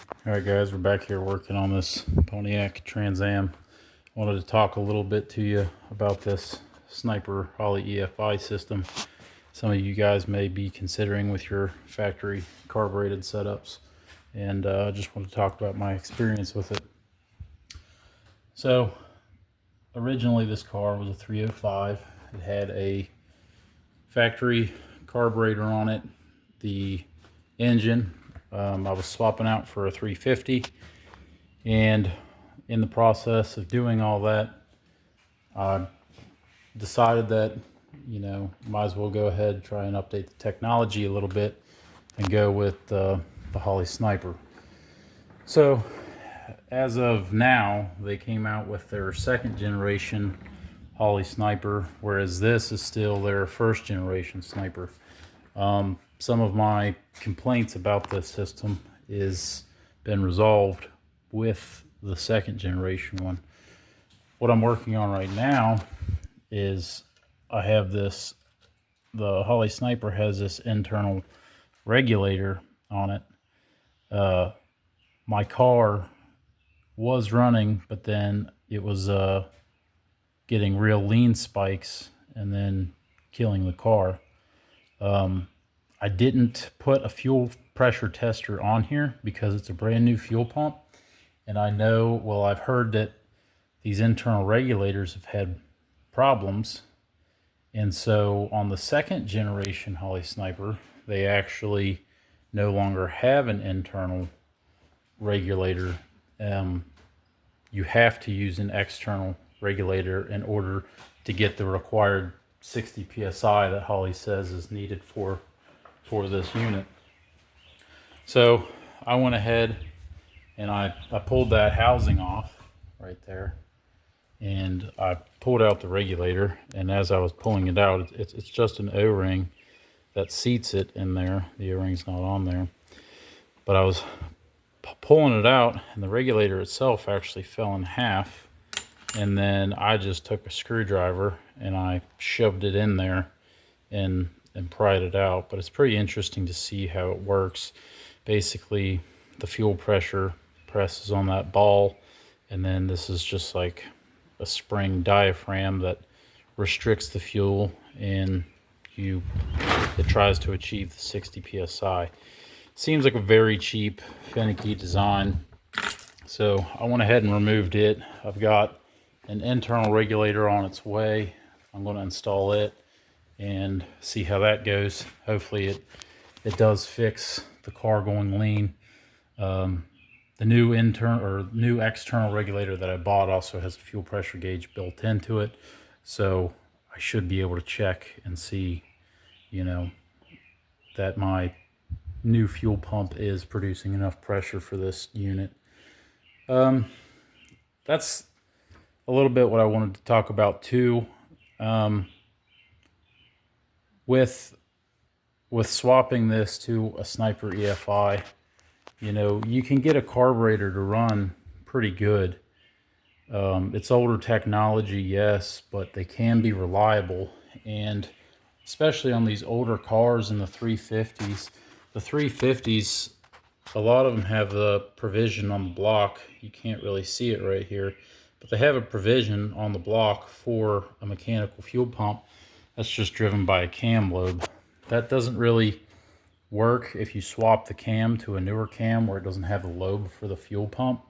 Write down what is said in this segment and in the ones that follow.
Alright guys, we're back here working on this Pontiac Trans Am. Wanted to talk a little bit to you about this Sniper Holley EFI system. Some of you guys may be considering with your factory carbureted setups, and I just want to talk about my experience with it. So originally this car was a 305. It had a factory carburetor on it. The engine I was swapping out for a 350, and in the process of doing all that, I decided that, might as well go ahead and try and update the technology a little bit and go with the Holley Sniper. So as of now, they came out with their second generation Holley Sniper, whereas this is still their first generation Sniper. Some of my complaints about this system is been resolved with the second generation one. What I'm working on right now is I have this, the Holley Sniper has this internal regulator on it. My car was running, but then it was getting real lean spikes and then killing the car. I didn't put a fuel pressure tester on here because it's a brand new fuel pump, and I know, well, I've heard that these internal regulators have had problems, and so on the second generation Holley Sniper, they actually no longer have an internal regulator. You have to use an external regulator in order to get the required 60 psi that Holley says is needed for this unit. So I went ahead and I pulled that housing off right there, and I pulled out the regulator, and as I was pulling it out, it's just an O-ring that seats it in there. The O-ring's not on there, but I was pulling it out and the regulator itself actually fell in half, and then I just took a screwdriver and I shoved it in there and pried it out. But it's pretty interesting to see how it works. Basically, the fuel pressure presses on that ball, and then this is just like a spring diaphragm that restricts the fuel, and it tries to achieve the 60 psi. Seems like a very cheap, finicky design. So I went ahead and removed it. I've got an internal regulator on its way. I'm going to install it and see how that goes. Hopefully it does fix the car going lean. The new external regulator that I bought also has a fuel pressure gauge built into it, so I should be able to check and see, that my new fuel pump is producing enough pressure for this unit. That's a little bit what I wanted to talk about too. With swapping this to a Sniper EFI, you can get a carburetor to run pretty good. It's older technology, yes, but they can be reliable, and especially on these older cars in the 350s. The 350s, a lot of them have the provision on the block. You can't really see it right here, but they have a provision on the block for a mechanical fuel pump that's just driven by a cam lobe. That doesn't really work if you swap the cam to a newer cam where it doesn't have the lobe for the fuel pump.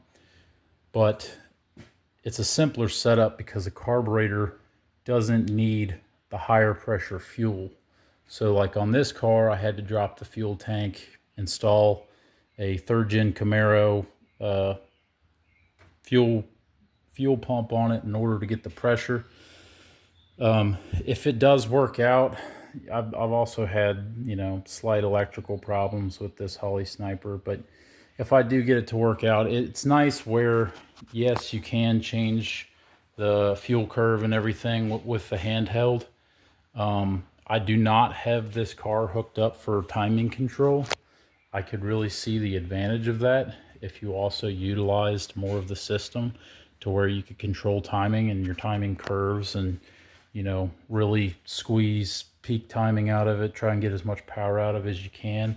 But it's a simpler setup because the carburetor doesn't need the higher pressure fuel. So like on this car, I had to drop the fuel tank, install a third gen Camaro fuel pump on it in order to get the pressure. If it does work out, I've also had, slight electrical problems with this Holley Sniper, but if I do get it to work out, it's nice where, yes, you can change the fuel curve and everything with the handheld. I do not have this car hooked up for timing control. I could really see the advantage of that if you also utilized more of the system to where you could control timing and your timing curves and, really squeeze peak timing out of it, try and get as much power out of it as you can.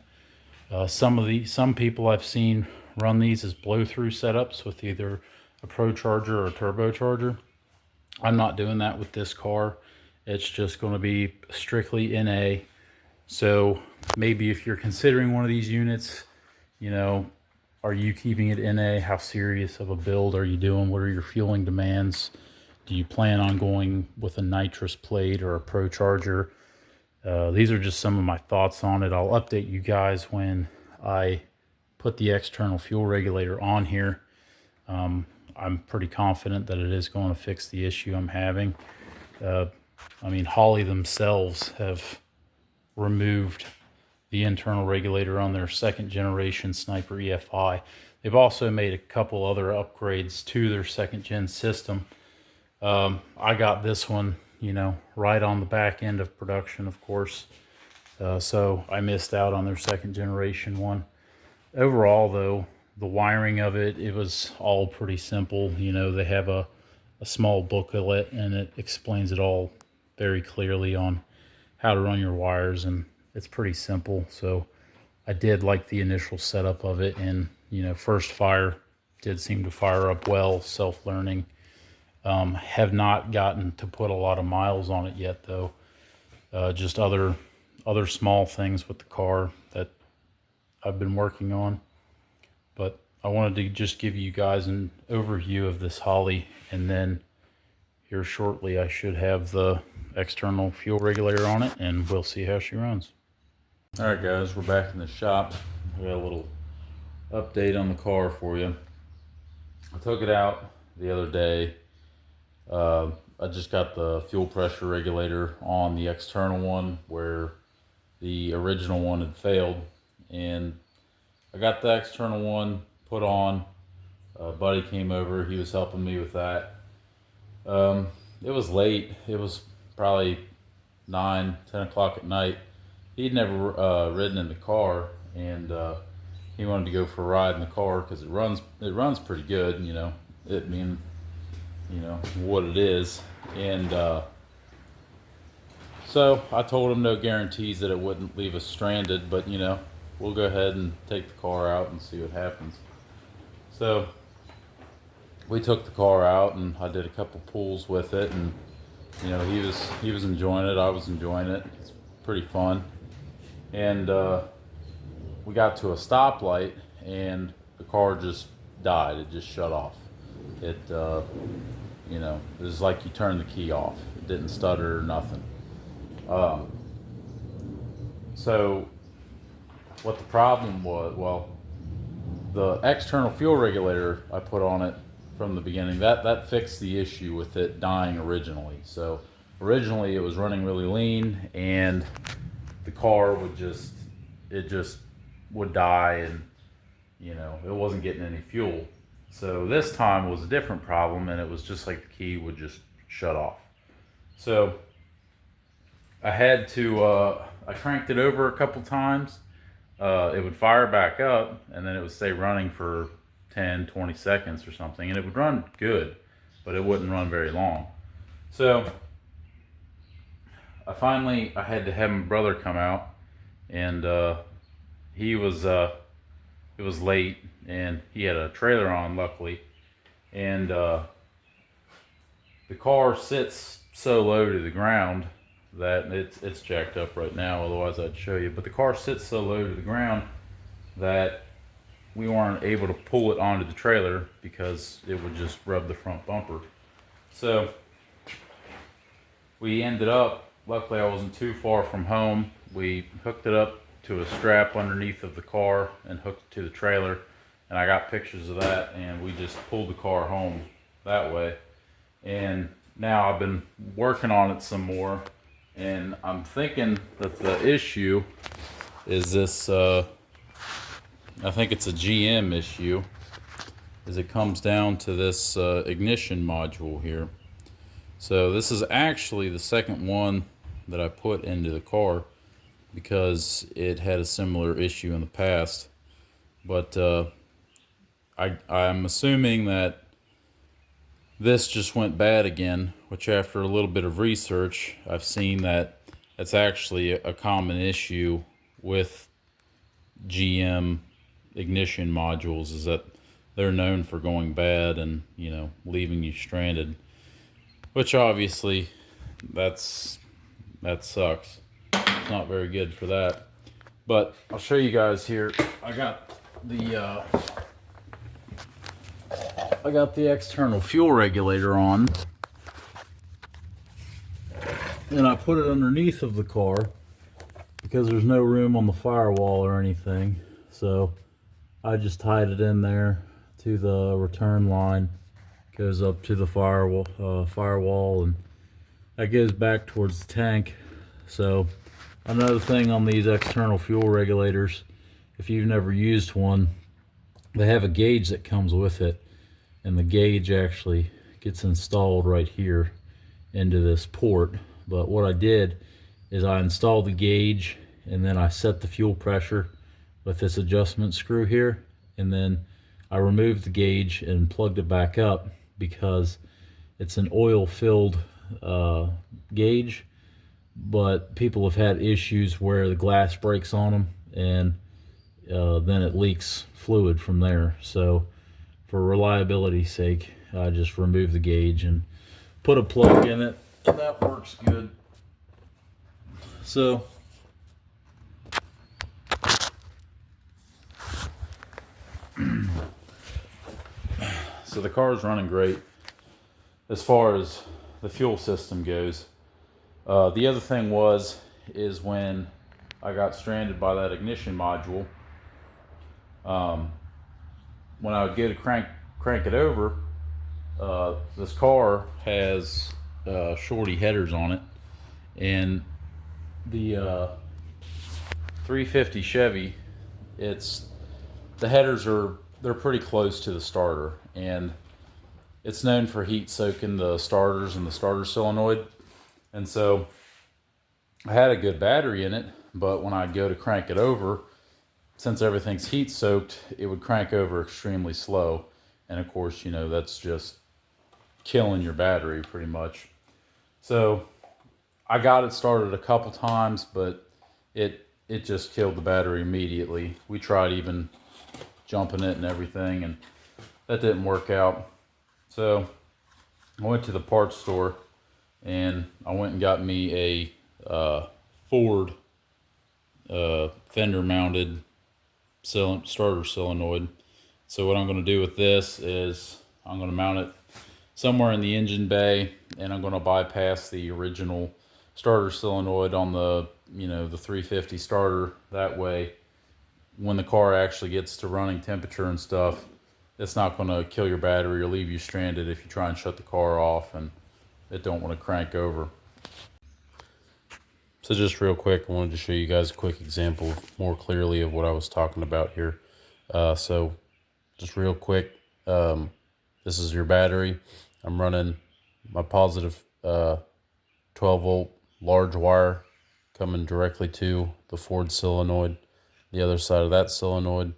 Some people I've seen run these as blow-through setups with either a Pro Charger or a turbocharger. I'm not doing that with this car. It's just going to be strictly NA. So maybe if you're considering one of these units, you know, are you keeping it NA? How serious of a build are you doing? What are your fueling demands? Do you plan on going with a nitrous plate or a Pro Charger? These are just some of my thoughts on it. I'll update you guys when I put the external fuel regulator on here. I'm pretty confident that it is going to fix the issue I'm having. I mean, Holley themselves have removed the internal regulator on their second generation Sniper EFI. They've also made a couple other upgrades to their second gen system. I got this one, you know, right on the back end of production, of course. So I missed out on their second generation one. Overall, though, the wiring of it, it was all pretty simple. You know, they have a small booklet and it explains it all very clearly on how to run your wires, and it's pretty simple. So I did like the initial setup of it, and, you know, first fire did seem to fire up well, self-learning. Have not gotten to put a lot of miles on it yet, though. Just other small things with the car that I've been working on. But I wanted to just give you guys an overview of this Holley, and then here shortly I should have the external fuel regulator on it, and we'll see how she runs. All right, guys, we're back in the shop. We got a little update on the car for you. I took it out the other day. I just got the fuel pressure regulator on the external one where the original one had failed, and I got the external one put on. A buddy came over, he was helping me with that. It was late, it was probably 9, 10 o'clock at night. He'd never ridden in the car, and he wanted to go for a ride in the car because it runs pretty good, you know, it being, you know, what it is. And so I told him no guarantees that it wouldn't leave us stranded, but, you know, we'll go ahead and take the car out and see what happens. So we took the car out, and I did a couple pulls with it, and, you know, he was enjoying it, I was enjoying it. It's pretty fun. And we got to a stoplight, and the car just died. It just shut off. It you know, it was like you turned the key off. It didn't stutter or nothing. So what the problem was, well, the external fuel regulator I put on it from the beginning, that fixed the issue with it dying originally. So originally it was running really lean, and the car would just would die, and, you know, it wasn't getting any fuel. So this time was a different problem, and it was just like the key would just shut off. So I had to, I cranked it over a couple times. It would fire back up, and then it would stay running for 10, 20 seconds or something, and it would run good, but it wouldn't run very long. So I had to have my brother come out, and it was late, and he had a trailer on, luckily, and the car sits so low to the ground that it's jacked up right now, otherwise I'd show you, but the car sits so low to the ground that we weren't able to pull it onto the trailer because it would just rub the front bumper. So we ended up, luckily I wasn't too far from home, we hooked it up to a strap underneath of the car and hooked it to the trailer, and I got pictures of that, and we just pulled the car home that way. And now I've been working on it some more, and I'm thinking that the issue is this, I think it's a GM issue, is it comes down to this ignition module here. So this is actually the second one that I put into the car, because it had a similar issue in the past. But I'm assuming that this just went bad again, which after a little bit of research, I've seen that it's actually a common issue with GM ignition modules is that they're known for going bad and, you know, leaving you stranded, which obviously that sucks. It's not very good for that. But I'll show you guys here. I got the external fuel regulator on, and I put it underneath of the car because there's no room on the firewall or anything. So I just tied it in there to the return line, goes up to the firewall, and that goes back towards the tank. So another thing on these external fuel regulators, if you've never used one, they have a gauge that comes with it, and the gauge actually gets installed right here into this port. But what I did is I installed the gauge, and then I set the fuel pressure with this adjustment screw here, and then I removed the gauge and plugged it back up because it's an oil filled gauge, but people have had issues where the glass breaks on them, and then it leaks fluid from there. So for reliability's sake, I just removed the gauge and put a plug in it, and that works good. So so the car is running great as far as the fuel system goes. The other thing is when I got stranded by that ignition module, when I would go to crank it over, this car has shorty headers on it, and the 350 Chevy, the headers they're pretty close to the starter, and it's known for heat soaking the starters and the starter solenoid. And so I had a good battery in it, but when I go to crank it over, since everything's heat soaked, it would crank over extremely slow. And of course, you know, that's just killing your battery pretty much. So I got it started a couple times, but it just killed the battery immediately. We tried even jumping it and everything, and that didn't work out. So I went to the parts store, and I went and got me a Ford fender mounted starter solenoid. So what I'm going to do with this is I'm going to mount it somewhere in the engine bay, and I'm going to bypass the original starter solenoid on the, you know, the 350 starter. That way, when the car actually gets to running temperature and stuff, it's not going to kill your battery or leave you stranded if you try and shut the car off and it don't want to crank over. So just real quick, I wanted to show you guys a quick example more clearly of what I was talking about here. So just real quick, this is your battery. I'm running my positive 12 volt large wire coming directly to the Ford solenoid. The other side of that solenoid,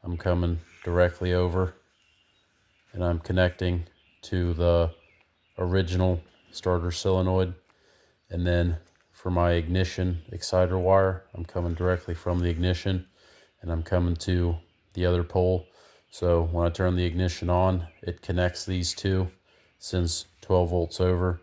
I'm coming directly over, and I'm connecting to the original starter solenoid. And then for my ignition exciter wire, I'm coming directly from the ignition, and I'm coming to the other pole. So when I turn the ignition on, it connects these two, sends 12 volts over.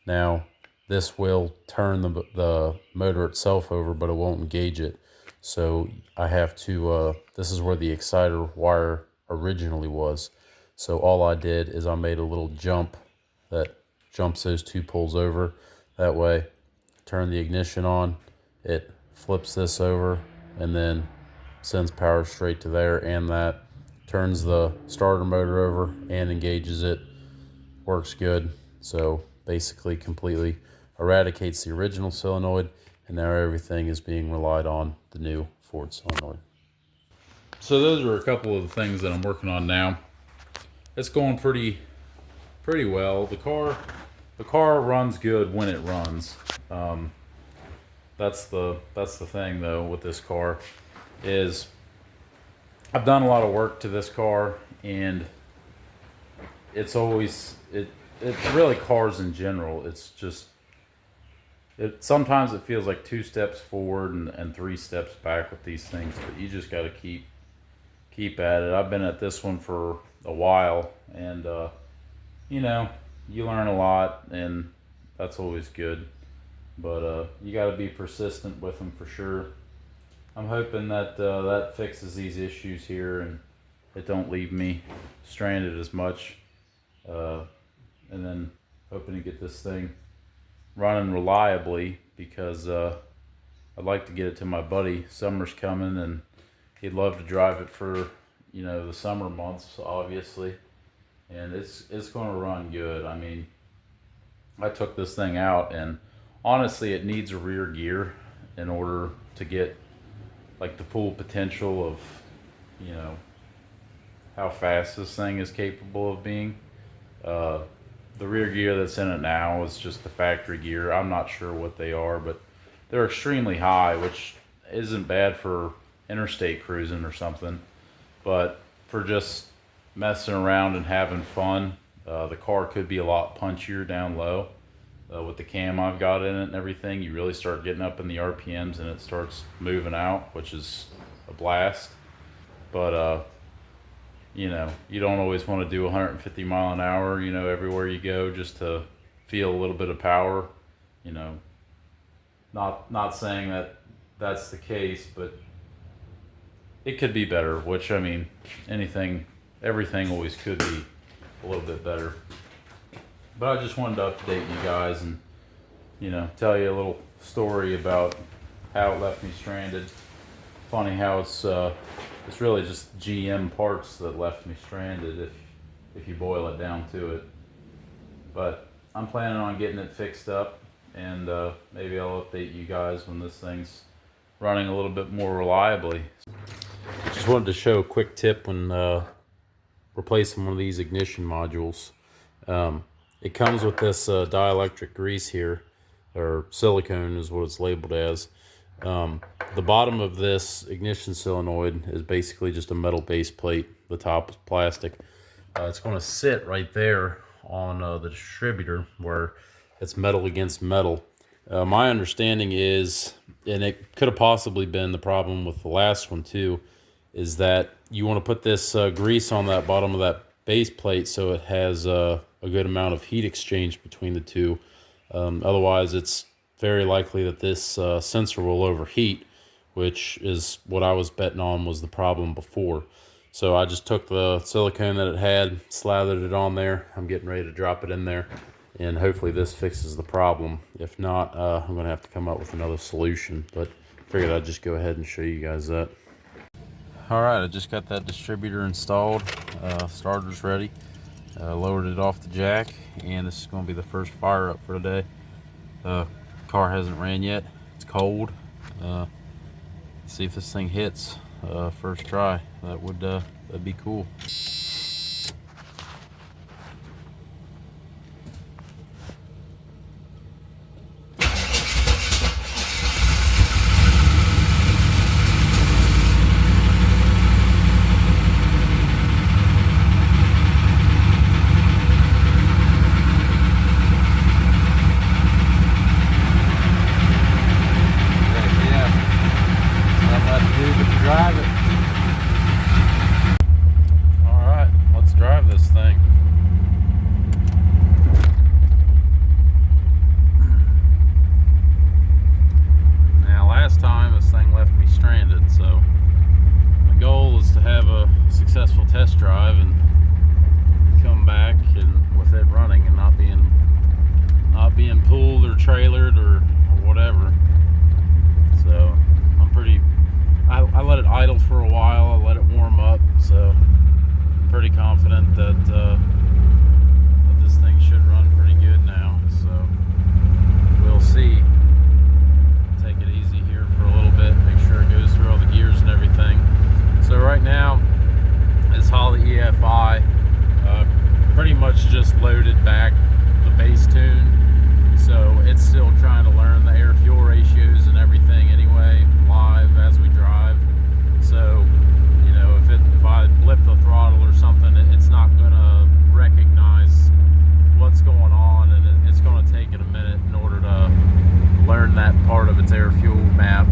Now this will turn the motor itself over, but it won't engage it. So I have to, this is where the exciter wire originally was. So all I did is I made a little jump that jumps those two poles over. That way, turn the ignition on, it flips this over, and then sends power straight to there, and that turns the starter motor over and engages it. Works good. So basically completely eradicates the original solenoid, and now everything is being relied on the new Ford solenoid. So those are a couple of the things that I'm working on now. It's going pretty well. The car runs good when it runs. That's the thing though with this car, is I've done a lot of work to this car, and it's always it really, cars in general, it's just sometimes it feels like 2 steps forward and 3 steps back with these things, but you just got to keep keep at it. I've been at this one for a while, and you know, you learn a lot, and that's always good. But you got to be persistent with them for sure. I'm hoping that that fixes these issues here, and it don't leave me stranded as much. Uh, and then hoping to get this thing running reliably, because I'd like to get it to my buddy. Summer's coming, and he'd love to drive it for, you know, the summer months, obviously. And it's going to run good. I mean, I took this thing out, and honestly, it needs a rear gear in order to get like the full potential of, you know, how fast this thing is capable of being. The rear gear that's in it now is just the factory gear. I'm not sure what they are, but they're extremely high, which isn't bad for interstate cruising or something. But for just messing around and having fun, the car could be a lot punchier down low. With the cam I've got in it and everything, you really start getting up in the RPMs and it starts moving out, which is a blast. But you know, you don't always want to do 150 mile an hour, you know, everywhere you go, just to feel a little bit of power. You know, not saying that that's the case, but it could be better, which, I mean, everything always could be a little bit better. But I just wanted to update you guys and, you know, tell you a little story about how it left me stranded. Funny how it's really just GM parts that left me stranded, if you boil it down to it. But I'm planning on getting it fixed up, and maybe I'll update you guys when this thing's running a little bit more reliably. Just wanted to show a quick tip when replacing one of these ignition modules. It comes with this dielectric grease here, or silicone is what it's labeled as. The bottom of this ignition solenoid is basically just a metal base plate. The top is plastic. It's going to sit right there on the distributor where it's metal against metal. My understanding is, and it could have possibly been the problem with the last one too, is that you want to put this grease on that bottom of that base plate so it has a good amount of heat exchange between the two. Otherwise, it's very likely that this sensor will overheat, which is what I was betting on was the problem before. So I just took the silicone that it had, slathered it on there. I'm getting ready to drop it in there, and hopefully this fixes the problem. If not, I'm going to have to come up with another solution, but figured I'd just go ahead and show you guys that. All right, I just got that distributor installed. Starter's ready. Lowered it off the jack, and this is going to be the first fire up for today. Car hasn't ran yet. It's cold. See if this thing hits first try. That'd be cool. Drive it. All right, let's drive this thing. Now, last time this thing left me stranded, so my goal is to have a successful test drive and come back and with it running and not being pulled or trailered or whatever. So I let it idle for a while. I let it warm up, so I'm pretty confident that this thing should run pretty good now. So we'll see. Take it easy here for a little bit, make sure it goes through all the gears and everything. So right now, this Holley EFI pretty much just loaded back the base tune, so it's still trying to learn the air-fuel ratios and everything anyway, live as we drive. So, you know, if I blip the throttle or something, it's not going to recognize what's going on, and it's going to take it a minute in order to learn that part of its air-fuel map.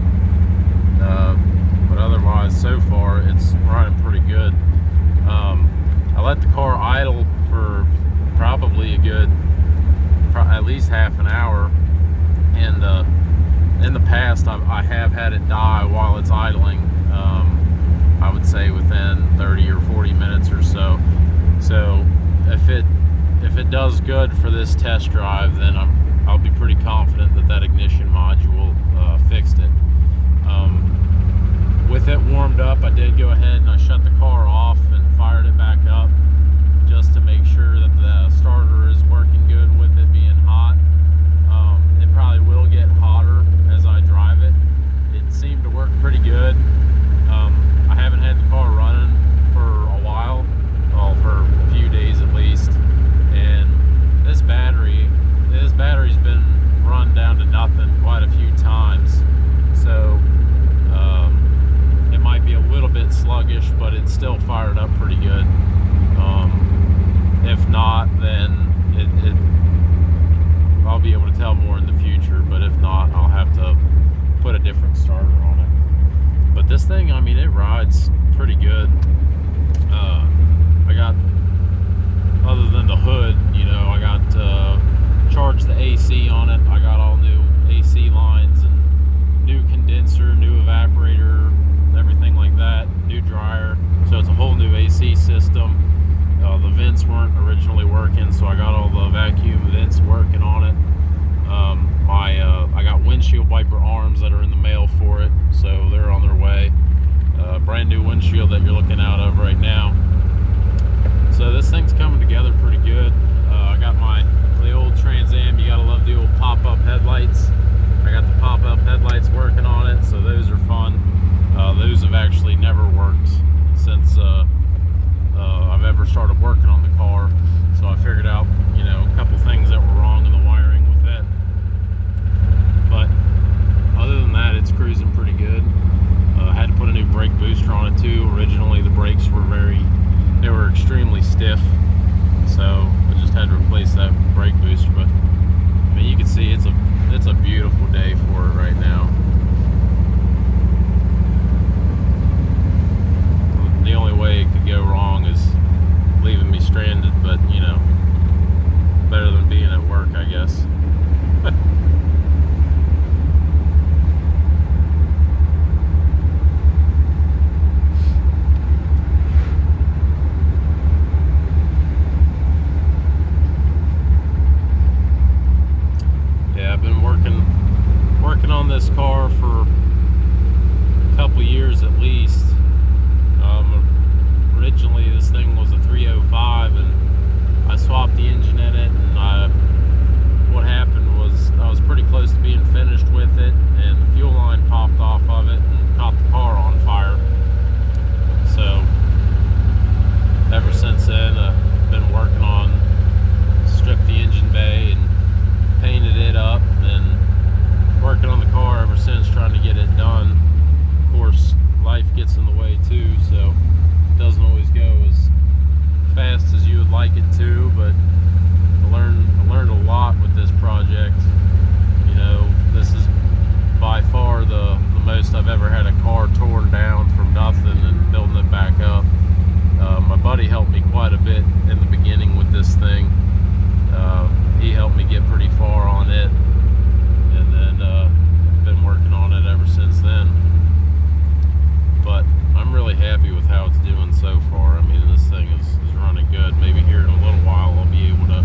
But otherwise, so far, it's running pretty good. let the car idle for probably a good, at least half an hour. And in the past, I have had it die while it's idling. I would say within 30 or 40 minutes or so. So if it does good for this test drive, then I'll be pretty confident that that ignition module fixed it. With it warmed up, I did go ahead and I shut the car off and fired it back up just to make sure that the starter is working good with it being hot. It probably will get hotter as I drive it. It seemed to work pretty good. I haven't had the car running for a while, well, for a few days at least, and this battery's been run down to nothing quite a few times, so it might be a little bit sluggish, but it's still fired up pretty good. If not, then I'll be able to tell more in the future, but if not, I'll have to put a different starter on it. But this thing, I mean, it rides pretty good. I got, other than the hood, you know, I got charged the AC on it. I got all new AC lines and new condenser, new evaporator, everything like that, new dryer. So it's a whole new AC system. The vents weren't originally working, so I got all the vacuum vents working on it. I got windshield wiper arms that are in the mail for it, so they're on their way. Brand new windshield that you're looking out of right now. So this thing's coming together pretty good. I got the old Trans Am. You gotta love the old pop-up headlights. I got the pop-up headlights working on it, so those are fun. Those have actually never worked since I've ever started working on the car. So I figured out, you know, a couple things that were wrong in the wiring with it. But other than that, it's cruising pretty good. I had to put a new brake booster on it too. Originally the brakes were they were extremely stiff, so I just had to replace that brake booster. But I mean, you can see it's a beautiful day for it right now. The only way it could go wrong is leaving me stranded, but you know, better than being at work, I guess. Yeah, I've been working on this car for a couple years at least. Originally this thing was a 305 and I swapped the engine in it, and what happened was I was pretty close to being finished with it, and the fuel line popped off of it and caught the car on fire. So ever since then I've been working on stripped the engine bay and painted it up, and working on the car ever since, trying to get it done. Of course, life gets in the way too, so it doesn't always go as fast as you would like it to, but I learned a lot with this project. You know, this is by far the most I've ever had a car torn down from nothing and building it back up. My buddy helped me quite a bit in the beginning with this thing. He helped me get pretty far on it, and then been working on it ever since then. But I'm really happy with how it's doing so far. I mean, this thing is running good. Maybe here in a little while I'll be able to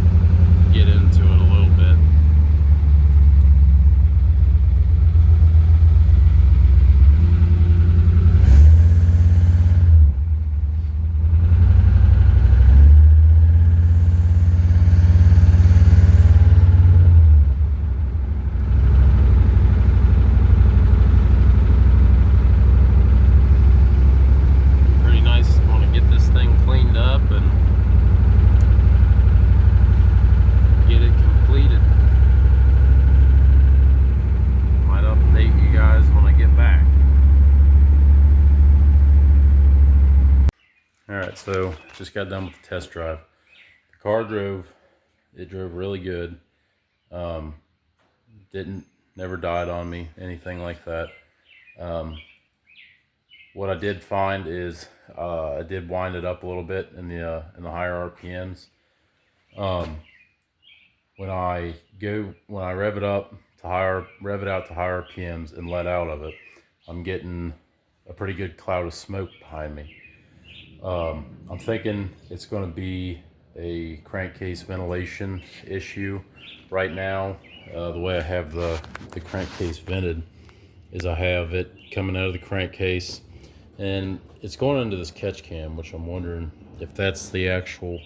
get into it a little bit. Alright, so just got done with the test drive. The car drove really good. Never died on me, anything like that. what I did find is I did wind it up a little bit in the higher RPMs. Um, when I rev it out to higher RPMs and let out of it, I'm getting a pretty good cloud of smoke behind me. I'm thinking it's going to be a crankcase ventilation issue right now. The way I have the crankcase vented is I have it coming out of the crankcase and it's going into this catch can, which I'm wondering if that's the actual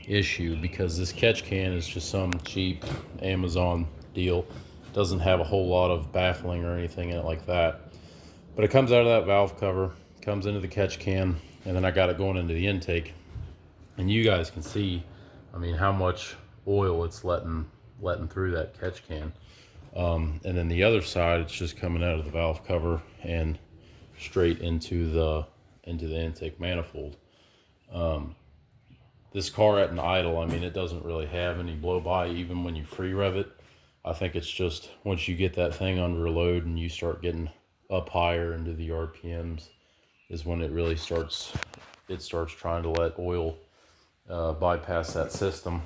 issue, because this catch can is just some cheap Amazon deal. Doesn't have a whole lot of baffling or anything in it like that. But it comes out of that valve cover, comes into the catch can, and then I got it going into the intake. And you guys can see, I mean, how much oil it's letting through that catch can. And then the other side, it's just coming out of the valve cover and straight into the intake manifold. This car at an idle, I mean, it doesn't really have any blow by even when you free rev it. I think it's just once you get that thing under load and you start getting up higher into the RPMs is when it really starts trying to let oil bypass that system.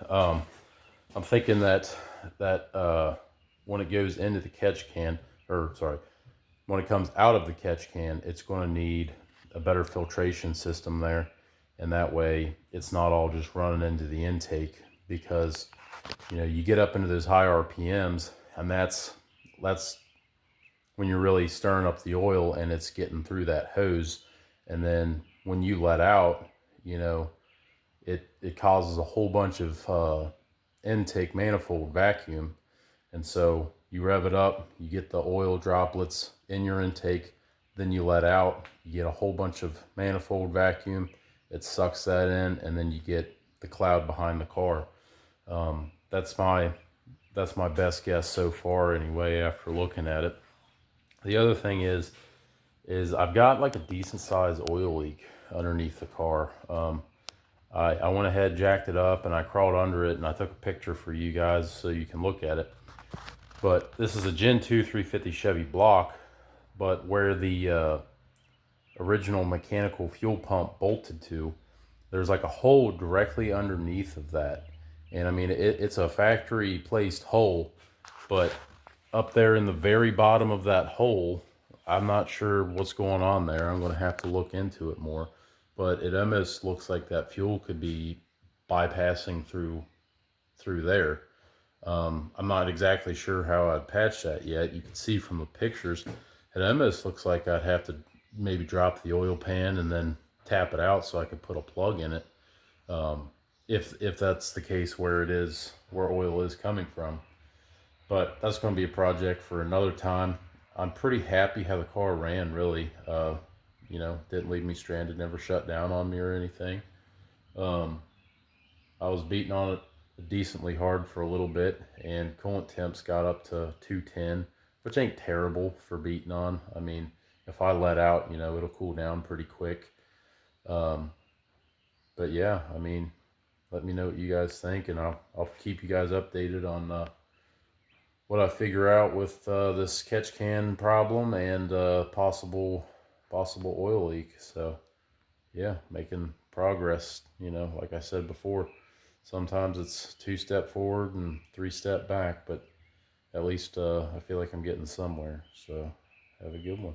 I'm thinking that when it goes into the catch can, or sorry, when it comes out of the catch can, it's going to need a better filtration system there, and that way it's not all just running into the intake, because you get up into those high RPMs, and that's when you're really stirring up the oil and it's getting through that hose, and then when you let out, it causes a whole bunch of intake manifold vacuum. And so you rev it up, you get the oil droplets in your intake, then you let out, you get a whole bunch of manifold vacuum, it sucks that in, and then you get the cloud behind the car. That's my best guess so far anyway, after looking at it. The other thing is I've got like a decent sized oil leak underneath the car. I went ahead, jacked it up, and I crawled under it, and I took a picture for you guys so you can look at it. But this is a Gen 2 350 Chevy block, but where the original mechanical fuel pump bolted to, there's like a hole directly underneath of that. And I mean, it's a factory placed hole, but up there in the very bottom of that hole, I'm not sure what's going on there. I'm going to have to look into it more. But it almost looks like that fuel could be bypassing through there. I'm not exactly sure how I'd patch that yet. You can see from the pictures, it almost looks like I'd have to maybe drop the oil pan and then tap it out so I could put a plug in it. If that's the case where oil is coming from. But that's going to be a project for another time. I'm pretty happy how the car ran, really. Didn't leave me stranded, never shut down on me or anything. I was beating on it decently hard for a little bit, and coolant temps got up to 210, which ain't terrible for beating on. I mean, if I let out, it'll cool down pretty quick. But yeah, I mean, let me know what you guys think, and I'll keep you guys updated on what I figure out with this catch can problem and possible oil leak. So yeah, making progress. Like I said before, sometimes it's 2 step forward and 3 step back, but at least I feel like I'm getting somewhere. So have a good one.